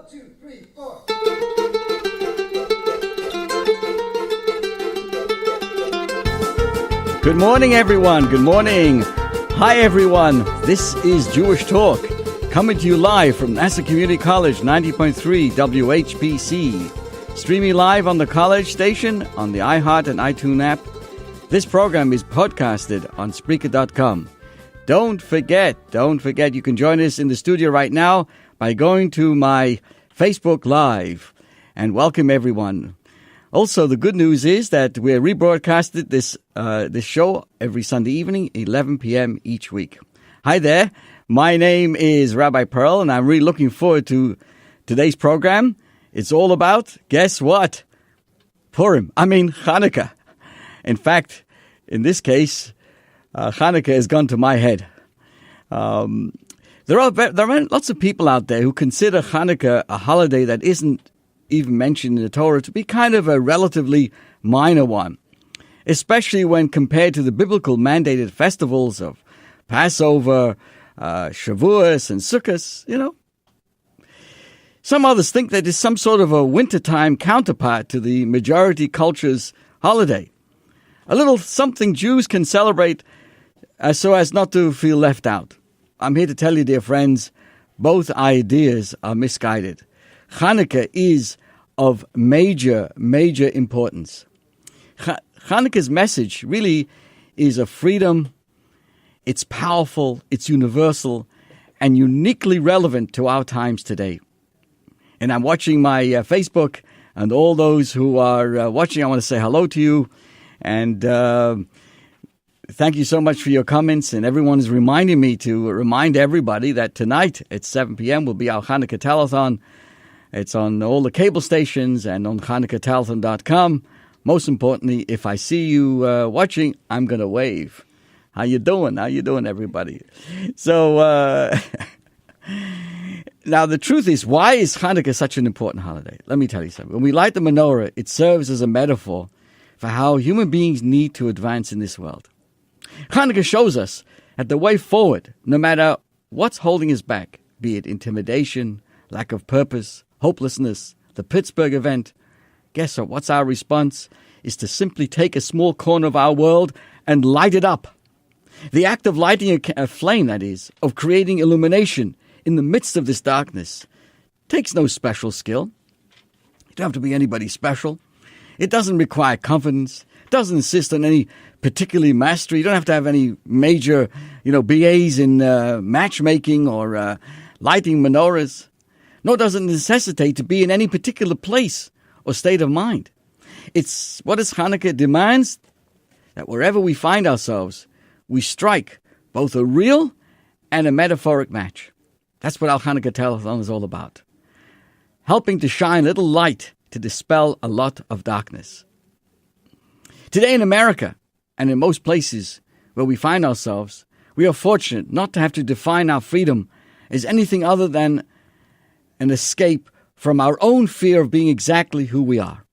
2, 3, 4. Good morning, everyone. Good morning. Hi, everyone. This is Jewish Talk, coming to you live from Nassau Community College, 90.3 WHBC. Streaming live on the college station, on the iHeart and iTunes app. This program is podcasted on Spreaker.com. Don't forget, you can join us in the studio right now by going to my Facebook Live. And welcome, everyone. Also, the good news is that we're rebroadcasted this show every Sunday evening, 11 p.m. each week. Hi there. My name is Rabbi Pearl, and I'm really looking forward to today's program. It's all about, guess what? Chanukah. In fact, in this case, Chanukah has gone to my head. There are lots of people out there who consider Chanukah a holiday that isn't even mentioned in the Torah to be kind of a relatively minor one, especially when compared to the biblical mandated festivals of Passover, Shavuos, and Sukkot, you know. Some others think that it's some sort of a wintertime counterpart to the majority culture's holiday. A little something Jews can celebrate so as not to feel left out. I'm here to tell you, dear friends, both ideas are misguided. Chanukah is of major importance. Chanukah's message really is of freedom. It's powerful, it's universal, and uniquely relevant to our times today. And I'm watching my Facebook, and all those who are watching, I want to say hello to you. And thank you so much for your comments. And everyone is reminding me to remind everybody that tonight at 7 p.m. will be our Chanukah Telethon. It's on all the cable stations and on ChanukahTelethon.com. Most importantly, if I see you watching, I'm going to wave. How you doing? How you doing, everybody? So now the truth is, why is Chanukah such an important holiday? Let me tell you something. When we light the menorah, it serves as a metaphor for how human beings need to advance in this world. Chanukah shows us that the way forward, no matter what's holding us back, be it intimidation, lack of purpose, hopelessness, the Pittsburgh event, guess what? What's our response? Is to simply take a small corner of our world and light it up. The act of lighting a flame, that is, of creating illumination in the midst of this darkness, takes no special skill. You don't have to be anybody special. It doesn't require confidence. It doesn't insist on any particular mastery. You don't have to have any major, BAs in matchmaking or lighting menorahs. Nor does it necessitate to be in any particular place or state of mind. It's what is Chanukah demands, that wherever we find ourselves, we strike both a real and a metaphoric match. That's what our Chanukah Telethon is all about. Helping to shine a little light to dispel a lot of darkness. Today in America, and in most places where we find ourselves, we are fortunate not to have to define our freedom as anything other than an escape from our own fear of being exactly who we are.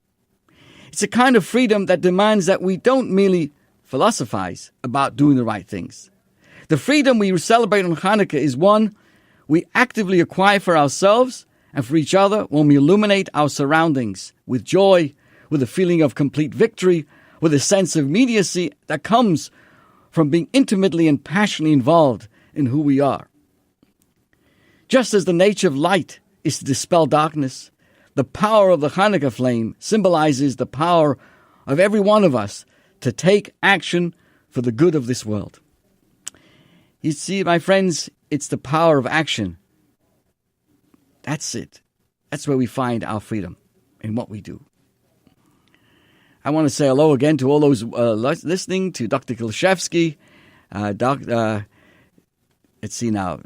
It's a kind of freedom that demands that we don't merely philosophize about doing the right things. The freedom we celebrate on Chanukah is one we actively acquire for ourselves and for each other when we illuminate our surroundings with joy, with a feeling of complete victory, with a sense of immediacy that comes from being intimately and passionately involved in who we are. Just as the nature of light is to dispel darkness, the power of the Chanukah flame symbolizes the power of every one of us to take action for the good of this world. You see, my friends, it's the power of action. That's it. That's where we find our freedom in what we do. I want to say hello again to all those listening, to Dr. Kilshevsky, let's see now,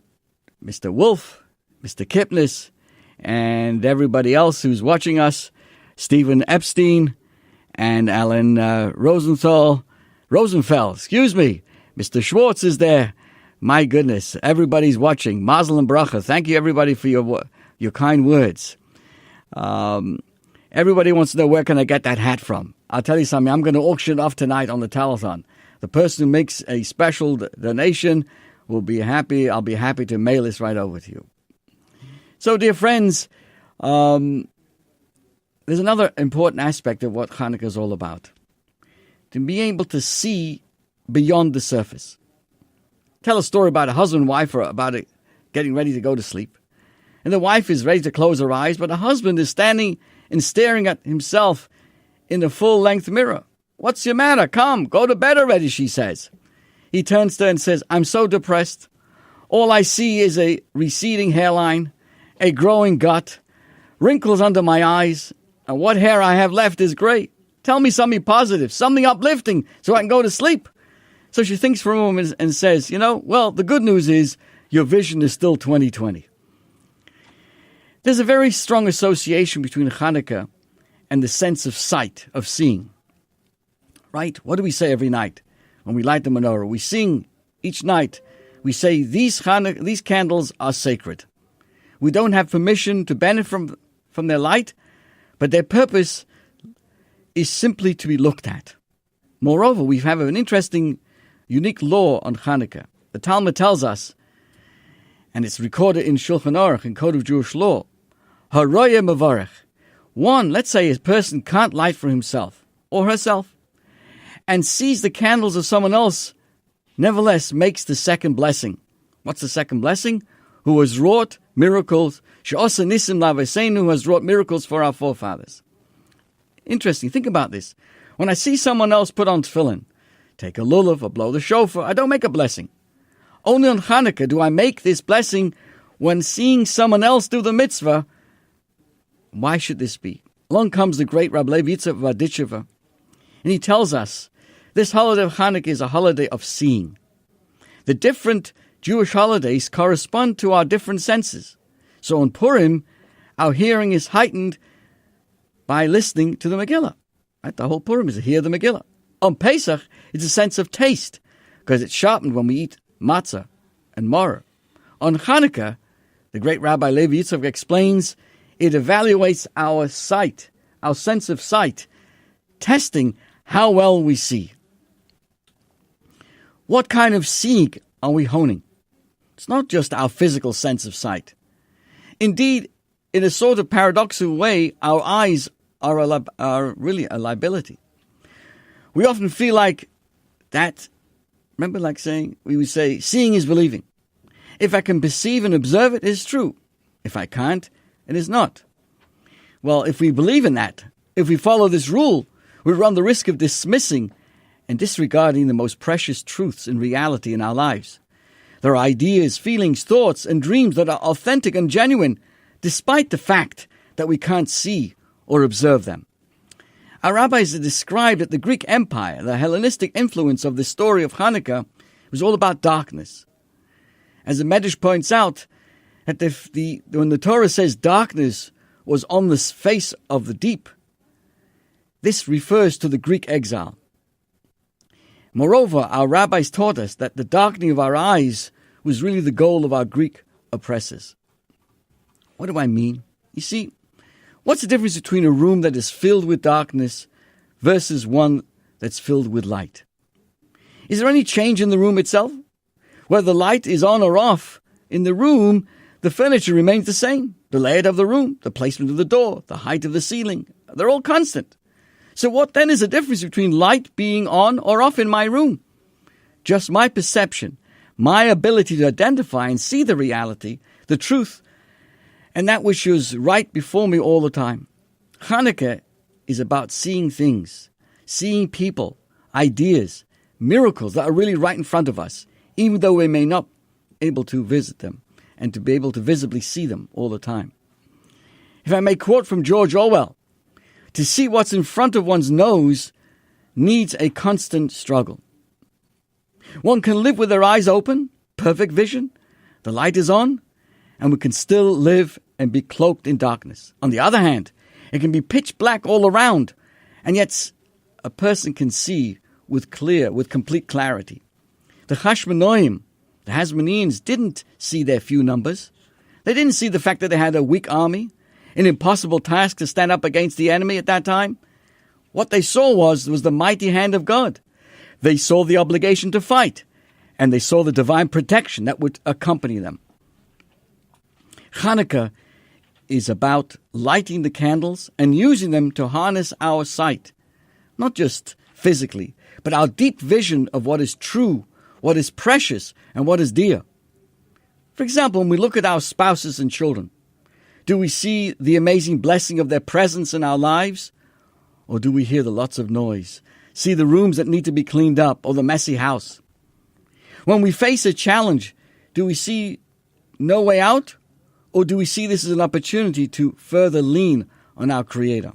Mr. Wolf, Mr. Kipnis, and everybody else who's watching us, Stephen Epstein and Alan Rosenfeld, Mr. Schwartz is there. My goodness, everybody's watching. Mazel and bracha. Thank you, everybody, for your kind words. Everybody wants to know, where can I get that hat from? I'll tell you something. I'm going to auction it off tonight on the telethon. The person who makes a special donation will be happy. I'll be happy to mail this right over to you. So, dear friends, There's another important aspect of what Chanukah is all about. To be able to see beyond the surface. Tell a story about a husband and wife or about it getting ready to go to sleep. And the wife is ready to close her eyes, but the husband is standing and staring at himself in the full-length mirror. "What's your matter? Come, go to bed already," she says. He turns to her and says, "I'm so depressed. All I see is a receding hairline, a growing gut, wrinkles under my eyes, and what hair I have left is gray. Tell me something positive, something uplifting, so I can go to sleep." So she thinks for a moment and says, the good news is your vision is still 20/20. There's a very strong association between Chanukah and the sense of sight, of seeing. Right? What do we say every night when we light the menorah? We sing each night. We say, these candles are sacred. We don't have permission to benefit from their light, but their purpose is simply to be looked at. Moreover, we have an interesting, unique law on Chanukah. The Talmud tells us, and it's recorded in Shulchan Aruch, in Code of Jewish Law, Haroyeh Mevarech. One, let's say a person can't light for himself or herself, and sees the candles of someone else, nevertheless makes the second blessing. What's the second blessing? Who has wrought miracles, She'osa Nisim Laveseinu, who has wrought miracles for our forefathers. Interesting, think about this. When I see someone else put on tefillin, take a lulav or blow the shofar, I don't make a blessing. Only on Chanukah do I make this blessing when seeing someone else do the mitzvah. Why should this be? Along comes the great Rabbi Levi Yitzchak of Aditcheva, and he tells us this holiday of Chanukah is a holiday of seeing. The different Jewish holidays correspond to our different senses. So on Purim, our hearing is heightened by listening to the Megillah. Right? The whole Purim is to hear the Megillah. On Pesach, it's a sense of taste, because it's sharpened when we eat matzah and maror. On Chanukah, the great Rabbi Levi Yitzchak explains, it evaluates our sight, our sense of sight, testing how well we see. What kind of seeing are we honing? It's not just our physical sense of sight. Indeed, in a sort of paradoxical way, our eyes are really a liability. We often feel like that, remember we would say, seeing is believing. If I can perceive and observe it, it is true. If I can't, it is not. Well, if we believe in that, if we follow this rule, we run the risk of dismissing and disregarding the most precious truths in reality in our lives. There are ideas, feelings, thoughts, and dreams that are authentic and genuine, despite the fact that we can't see or observe them. Our rabbis have described that the Greek Empire, the Hellenistic influence of the story of Chanukah, was all about darkness. As the Medrash points out, that when the Torah says darkness was on the face of the deep, this refers to the Greek exile. Moreover, our rabbis taught us that the darkening of our eyes was really the goal of our Greek oppressors. What do I mean? You see, what's the difference between a room that is filled with darkness versus one that's filled with light? Is there any change in the room itself? Whether the light is on or off in the room, the furniture remains the same. The layout of the room, the placement of the door, the height of the ceiling, they're all constant. So what then is the difference between light being on or off in my room? Just my perception, my ability to identify and see the reality, the truth, and that which is right before me all the time. Chanukah is about seeing things, seeing people, ideas, miracles that are really right in front of us, even though we may not be able to visit them and to be able to visibly see them all the time. If I may quote from George Orwell, to see what's in front of one's nose needs a constant struggle. One can live with their eyes open, perfect vision, the light is on, and we can still live and be cloaked in darkness. On the other hand, it can be pitch black all around, and yet a person can see with complete clarity. The Hashmonaim, the Hasmoneans, didn't see their few numbers. They didn't see the fact that they had a weak army, an impossible task to stand up against the enemy at that time. What they saw was the mighty hand of God. They saw the obligation to fight, and they saw the divine protection that would accompany them. Chanukah is about lighting the candles and using them to harness our sight, not just physically, but our deep vision of what is true, what is precious, and what is dear. For example, when we look at our spouses and children, do we see the amazing blessing of their presence in our lives? Or do we hear the lots of noise, see the rooms that need to be cleaned up, or the messy house? When we face a challenge, do we see no way out? Or do we see this as an opportunity to further lean on our Creator?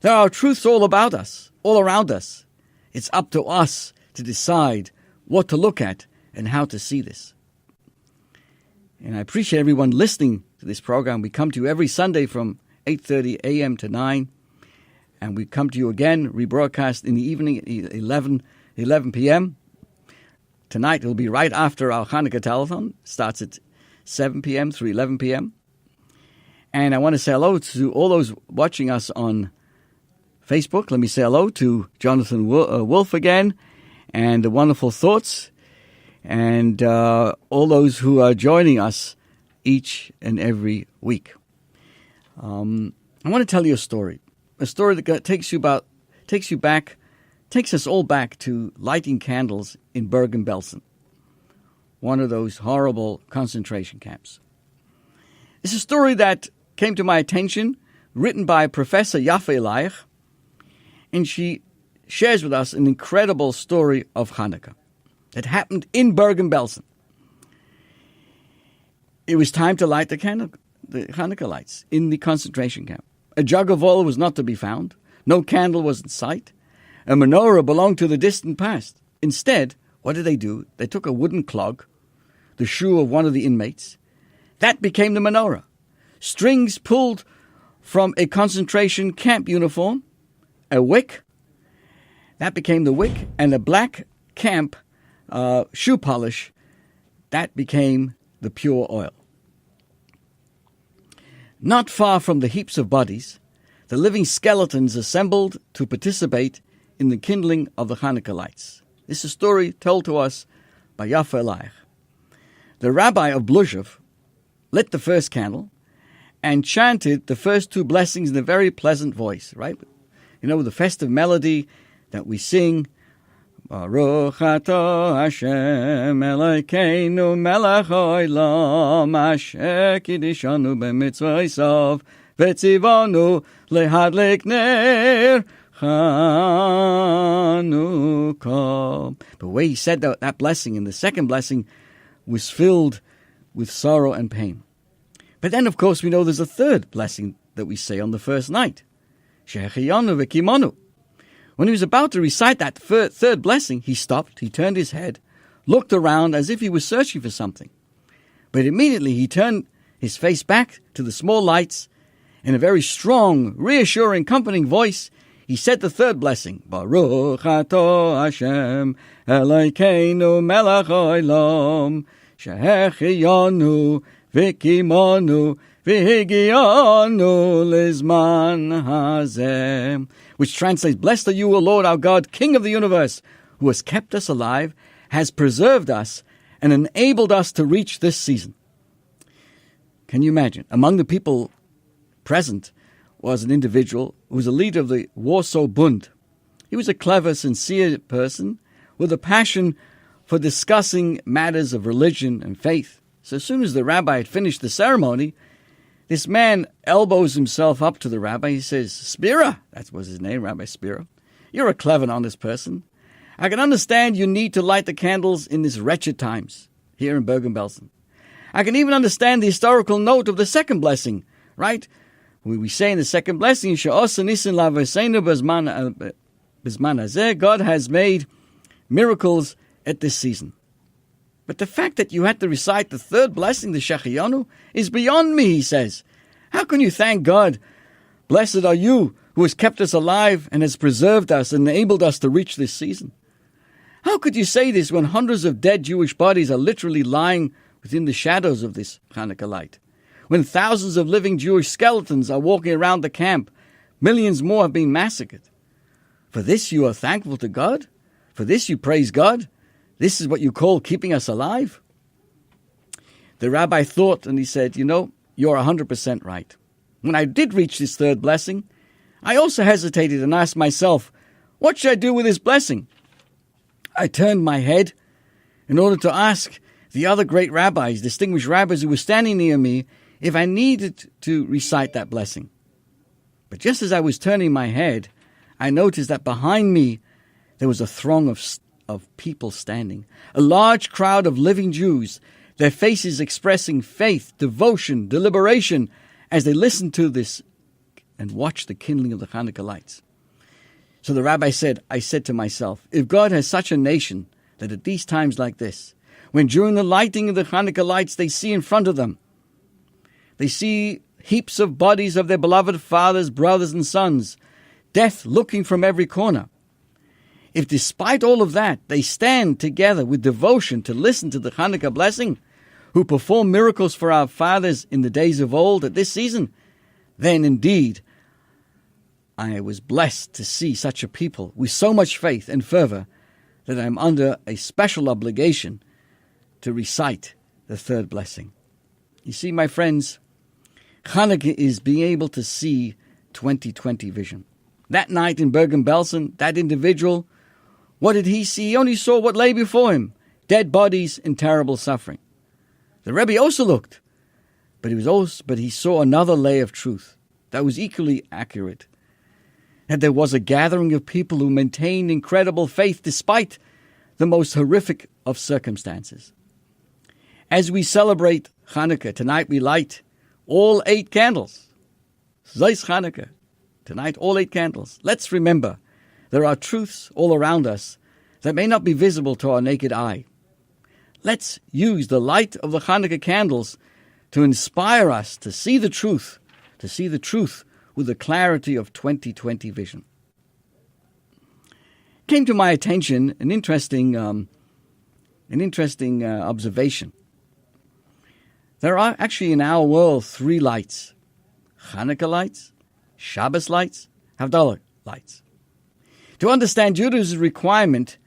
There are truths all about us, all around us. It's up to us to decide what to look at and how to see this. And I appreciate everyone listening to this program. We come to you every Sunday from 8:30 a.m. to 9. And we come to you again, rebroadcast in the evening at 11 p.m. Tonight it will be right after our Chanukah telethon. Starts at 7 p.m. through 11 p.m. And I want to say hello to all those watching us on Facebook. Let me say hello to Jonathan Wolf again, and the Wonderful Thoughts, and all those who are joining us each and every week. I want to tell you a story that takes us all back to lighting candles in Bergen-Belsen, one of those horrible concentration camps. It's a story that came to my attention, written by Professor Yaffa Elayach, and she shares with us an incredible story of Chanukah that happened in Bergen-Belsen. It was time to light the Chanukah lights in the concentration camp. A jug of oil was not to be found. No candle was in sight. A menorah belonged to the distant past. Instead, what did they do? They took a wooden clog, the shoe of one of the inmates. That became the menorah. Strings pulled from a concentration camp uniform, a wick. That became the wick, and a black camp shoe polish. That became the pure oil. Not far from the heaps of bodies, the living skeletons assembled to participate in the kindling of the Chanukah lights. This is a story told to us by Yaffa Elayach. The rabbi of Bluzhev lit the first candle and chanted the first two blessings in a very pleasant voice, right? You know, the festive melody that we sing, Baruch atah Hashem Elokeinu melech haolam asher kiddushanu b'mitzvosav v'tzivanu lehadlik ner Chanukah. But the way he said that blessing, and the second blessing was filled with sorrow and pain. But then, of course, we know there's a third blessing that we say on the first night. Shehecheyanu v'kimonu. When he was about to recite that third blessing, he stopped, he turned his head, looked around as if he was searching for something. But immediately he turned his face back to the small lights. In a very strong, reassuring, comforting voice, he said the third blessing, Baruch atah Hashem Elokeinu melech haolam shehecheyanu v'kimonu v'higianu lizman hazeh, which translates, Blessed are you, O Lord our God, King of the universe, who has kept us alive, has preserved us, and enabled us to reach this season. Can you imagine? Among the people present was an individual who was a leader of the Warsaw Bund. He was a clever, sincere person with a passion for discussing matters of religion and faith. So as soon as the rabbi had finished the ceremony, this man elbows himself up to the rabbi. He says, Spira, that was his name, Rabbi Spira. You're a clever and honest person. I can understand you need to light the candles in these wretched times here in Bergen-Belsen. I can even understand the historical note of the second blessing, right? We say in the second blessing, God has made miracles at this season. But the fact that you had to recite the third blessing, the Shehecheyanu, is beyond me, he says. How can you thank God? Blessed are you, who has kept us alive and has preserved us and enabled us to reach this season. How could you say this when hundreds of dead Jewish bodies are literally lying within the shadows of this Chanukah light? When thousands of living Jewish skeletons are walking around the camp, millions more have been massacred. For this you are thankful to God? For this you praise God? This is what you call keeping us alive? The rabbi thought, and he said, you're 100% right. When I did reach this third blessing, I also hesitated and asked myself, what should I do with this blessing? I turned my head in order to ask the other great rabbis, distinguished rabbis who were standing near me, if I needed to recite that blessing. But just as I was turning my head, I noticed that behind me there was a throng of people standing, a large crowd of living Jews, their faces expressing faith, devotion, deliberation, as they listened to this and watched the kindling of the Chanukah lights. So the rabbi said, I said to myself, if God has such a nation that at these times like this, when during the lighting of the Chanukah lights they see in front of them, they see heaps of bodies of their beloved fathers, brothers and sons, death looking from every corner. If despite all of that, they stand together with devotion to listen to the Chanukah blessing, who performed miracles for our fathers in the days of old at this season, then indeed I was blessed to see such a people with so much faith and fervor that I'm under a special obligation to recite the third blessing. You see, my friends, Chanukah is being able to see 2020 vision. That night in Bergen-Belsen, that individual, what did he see? He only saw what lay before him, dead bodies and terrible suffering. The Rebbe also looked, but he saw another layer of truth that was equally accurate. And there was a gathering of people who maintained incredible faith despite the most horrific of circumstances. As we celebrate Chanukah, tonight we light all 8 candles. Zeis Chanukah. Tonight, all 8 candles. Let's remember, there are truths all around us that may not be visible to our naked eye. Let's use the light of the Chanukah candles to inspire us to see the truth with the clarity of 2020 vision. Came to my attention an interesting observation. There are actually in our world 3 lights: Chanukah lights, Shabbos lights, Havdalah lights. To understand Judaism's requirement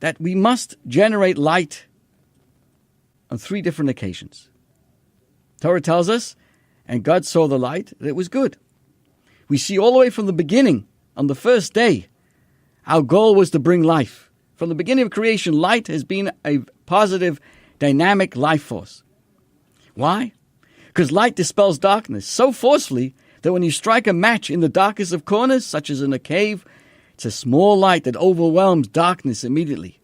that we must generate light on 3 different occasions. Torah tells us, and God saw the light, that it was good. We see all the way from the beginning, on the first day, our goal was to bring life. From the beginning of creation, light has been a positive, dynamic life force. Why? Because light dispels darkness so forcefully that when you strike a match in the darkest of corners, such as in a cave, it's a small light that overwhelms darkness immediately.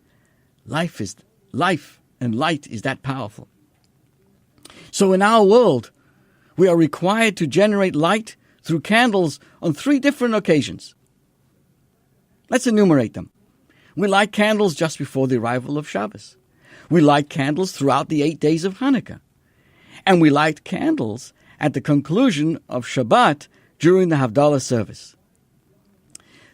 Life and light is that powerful. So in our world, we are required to generate light through candles on 3 different occasions. Let's enumerate them. We light candles just before the arrival of Shabbos. We light candles throughout the 8 days of Hanukkah. And we light candles at the conclusion of Shabbat during the Havdalah service.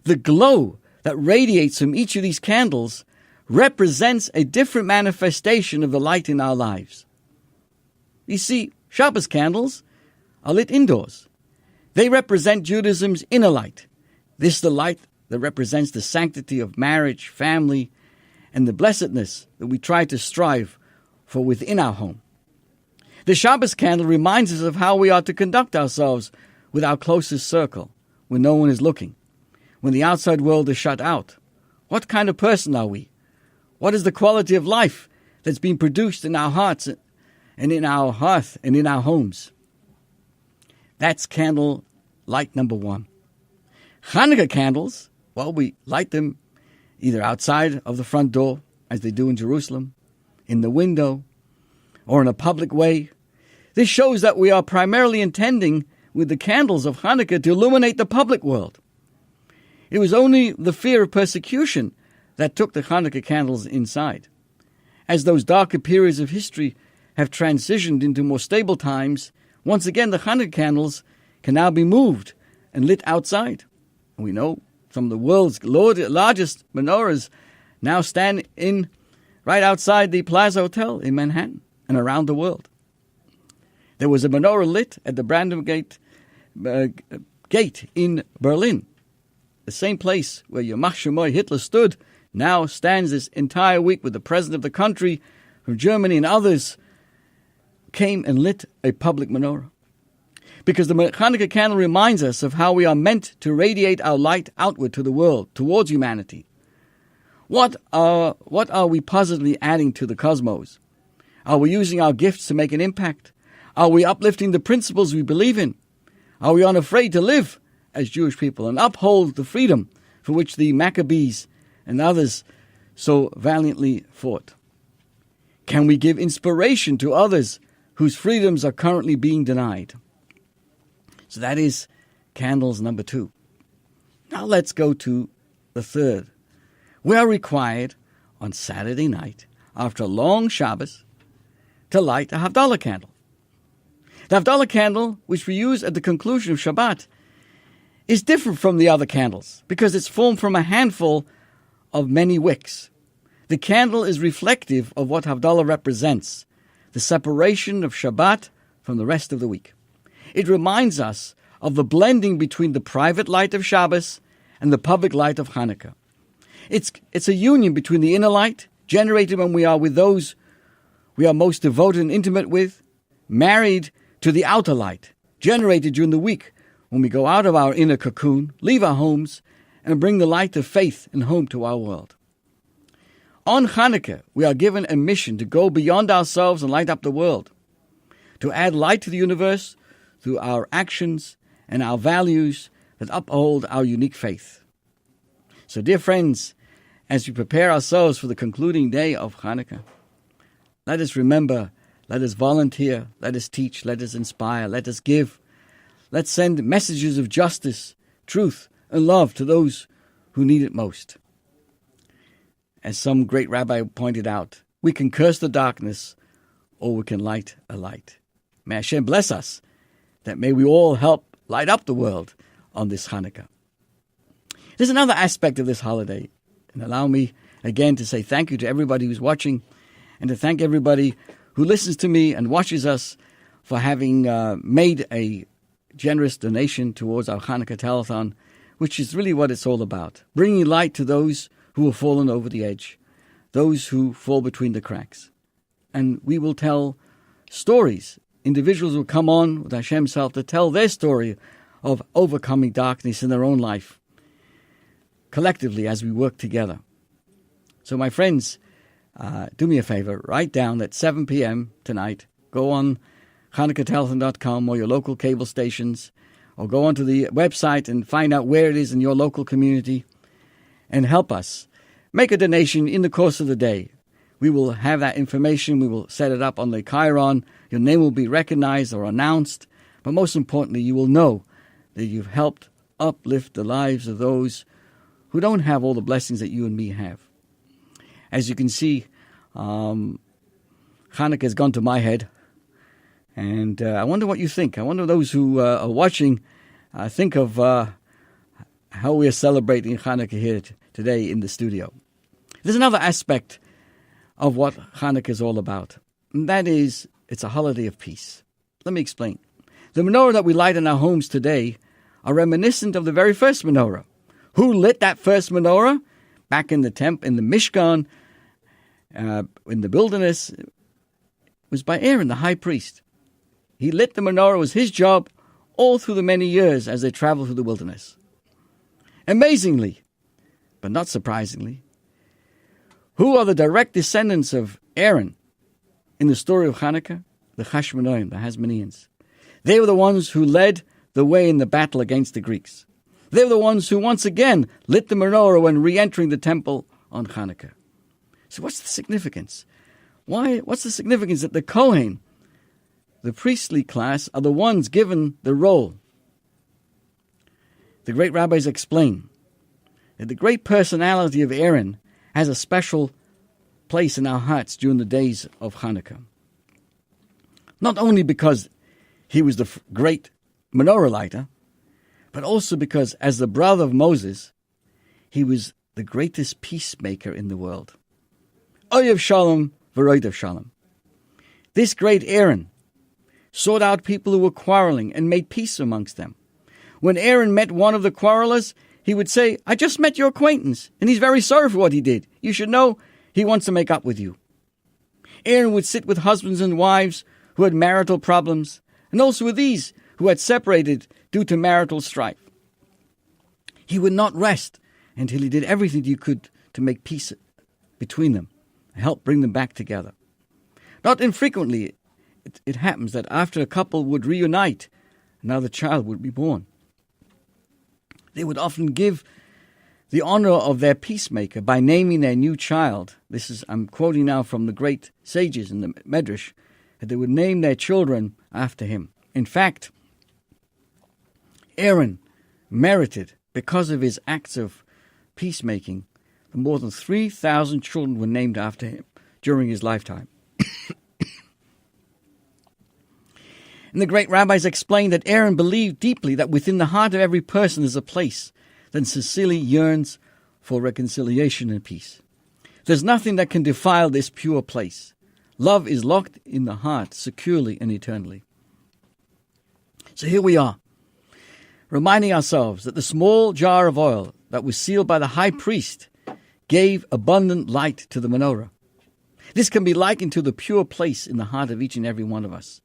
The glow that radiates from each of these candles represents a different manifestation of the light in our lives. You see, Shabbos candles are lit indoors. They represent Judaism's inner light. This is the light that represents the sanctity of marriage, family, and the blessedness that we try to strive for within our home. The Shabbos candle reminds us of how we are to conduct ourselves with our closest circle when no one is looking, when the outside world is shut out. What kind of person are we? What is the quality of life that's being produced in our hearts and in our hearth and in our homes? That's candle light number 1. Hanukkah candles, well, we light them either outside of the front door, as they do in Jerusalem, in the window, or in a public way. This shows that we are primarily intending with the candles of Hanukkah to illuminate the public world. It was only the fear of persecution that took the Hanukkah candles inside. As those darker periods of history have transitioned into more stable times, once again the Hanukkah candles can now be moved and lit outside. We know some of the world's largest menorahs now stand right outside the Plaza Hotel in Manhattan and around the world. There was a menorah lit at the Brandenburg Gate in Berlin. The same place where Yamach Shemoy Hitler stood now stands this entire week with the president of the country from Germany and others came and lit a public menorah. Because the Chanukah candle reminds us of how we are meant to radiate our light outward to the world, towards humanity. What are we positively adding to the cosmos? Are we using our gifts to make an impact? Are we uplifting the principles we believe in? Are we unafraid to live as Jewish people and uphold the freedom for which the Maccabees and others so valiantly fought? Can we give inspiration to others whose freedoms are currently being denied? So that is candles number 2. Now let's go to the third. We are required on Saturday night, after a long Shabbos, to light a Havdalah candle. The Havdalah candle, which we use at the conclusion of Shabbat, is different from the other candles because it's formed from a handful of many wicks. The candle is reflective of what Havdalah represents, the separation of Shabbat from the rest of the week. It reminds us of the blending between the private light of Shabbos and the public light of Chanukah. It's a union between the inner light, generated when we are with those we are most devoted and intimate with, married to the outer light, generated during the week when we go out of our inner cocoon, leave our homes, and bring the light of faith and home to our world. On Chanukah, we are given a mission to go beyond ourselves and light up the world, to add light to the universe through our actions and our values that uphold our unique faith. So, dear friends, as we prepare ourselves for the concluding day of Chanukah, let us remember, let us volunteer, let us teach, let us inspire, let us give. Let's send messages of justice, truth, and love to those who need it most. As some great rabbi pointed out, we can curse the darkness or we can light a light. May Hashem bless us, that may we all help light up the world on this Chanukah. There's another aspect of this holiday, and allow me again to say thank you to everybody who's watching, and to thank everybody who listens to me and watches us for having made a generous donation towards our Chanukah telethon, which is really what it's all about, bringing light to those who have fallen over the edge, those who fall between the cracks. And we will tell stories. Individuals will come on with Hashem's help to tell their story of overcoming darkness in their own life, collectively as we work together. So my friends, do me a favor, write down at 7 p.m. tonight, go on ChanukahTelethon.com or your local cable stations, or go onto the website and find out where it is in your local community, and help us. Make a donation in the course of the day. We will have that information. We will set it up on the Chiron. Your name will be recognized or announced. But most importantly, you will know that you've helped uplift the lives of those who don't have all the blessings that you and me have. As you can see, Chanukah has gone to my head. And I wonder what you think. I wonder those who are watching think of how we are celebrating Chanukah here today in the studio. There's another aspect of what Chanukah is all about, and that is it's a holiday of peace. Let me explain. The menorah that we light in our homes today are reminiscent of the very first menorah. Who lit that first menorah? Back in the in the Mishkan, in the wilderness, it was by Aaron, the high priest. He lit the menorah. It was his job all through the many years as they traveled through the wilderness. Amazingly, but not surprisingly, who are the direct descendants of Aaron in the story of Chanukah? The Hashmonaim, the Hasmoneans. They were the ones who led the way in the battle against the Greeks. They were the ones who once again lit the menorah when re-entering the temple on Chanukah. So what's the significance? What's the significance that the Kohen, the priestly class, are the ones given the role? The great rabbis explain that the great personality of Aaron has a special place in our hearts during the days of Chanukah. Not only because he was the great menorah lighter, but also because as the brother of Moses, he was the greatest peacemaker in the world. Oyev Shalom v'roidev Shalom. This great Aaron sought out people who were quarreling and made peace amongst them. When Aaron met one of the quarrelers, he would say, I just met your acquaintance, and he's very sorry for what he did. You should know he wants to make up with you. Aaron would sit with husbands and wives who had marital problems, and also with these who had separated due to marital strife. He would not rest until he did everything he could to make peace between them and help bring them back together. Not infrequently, it happens that after a couple would reunite, another child would be born. They would often give the honor of their peacemaker by naming their new child. I'm quoting now from the great sages in the Medrash, that they would name their children after him. In fact, Aaron merited, because of his acts of peacemaking, more than 3,000 children were named after him during his lifetime. And the great rabbis explained that Aaron believed deeply that within the heart of every person is a place that sincerely yearns for reconciliation and peace. There's nothing that can defile this pure place. Love is locked in the heart securely and eternally. So here we are, reminding ourselves that the small jar of oil that was sealed by the high priest gave abundant light to the menorah. This can be likened to the pure place in the heart of each and every one of us.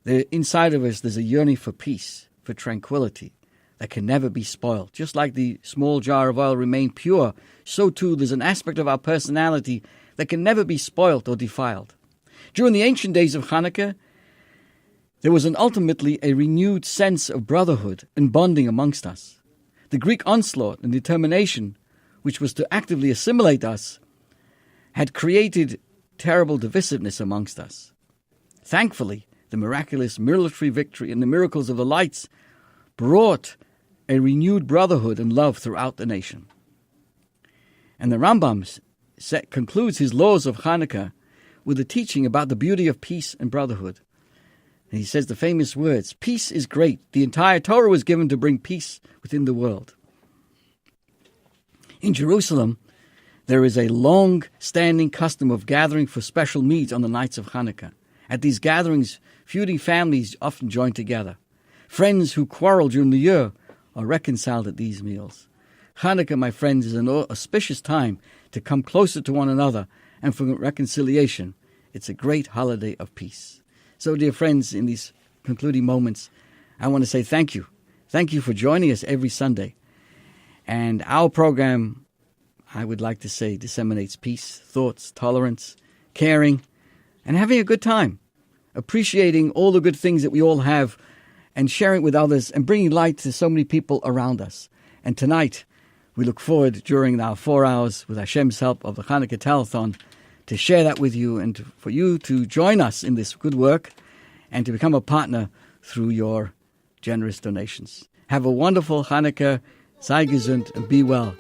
Inside of us, there's a yearning for peace, for tranquility, that can never be spoiled. Just like the small jar of oil remained pure, so too there's an aspect of our personality that can never be spoiled or defiled. During the ancient days of Chanukah, there was ultimately a renewed sense of brotherhood and bonding amongst us. The Greek onslaught and determination, which was to actively assimilate us, had created terrible divisiveness amongst us. Thankfully, the miraculous military victory and the miracles of the lights brought a renewed brotherhood and love throughout the nation. And the Rambam concludes his laws of Chanukah with a teaching about the beauty of peace and brotherhood. And he says the famous words, "Peace is great. The entire Torah was given to bring peace within the world." In Jerusalem, there is a long-standing custom of gathering for special meals on the nights of Chanukah. At these gatherings, feuding families often join together. Friends who quarrel during the year are reconciled at these meals. Chanukah, my friends, is an auspicious time to come closer to one another and for reconciliation. It's a great holiday of peace. So, dear friends, in these concluding moments, I want to say thank you. Thank you for joining us every Sunday. And our program, I would like to say, disseminates peace, thoughts, tolerance, caring, and having a good time, appreciating all the good things that we all have and sharing it with others and bringing light to so many people around us. And tonight, we look forward during our 4 hours with Hashem's help of the Chanukah Telethon to share that with you and for you to join us in this good work and to become a partner through your generous donations. Have a wonderful Chanukah, sei gesund, and be well.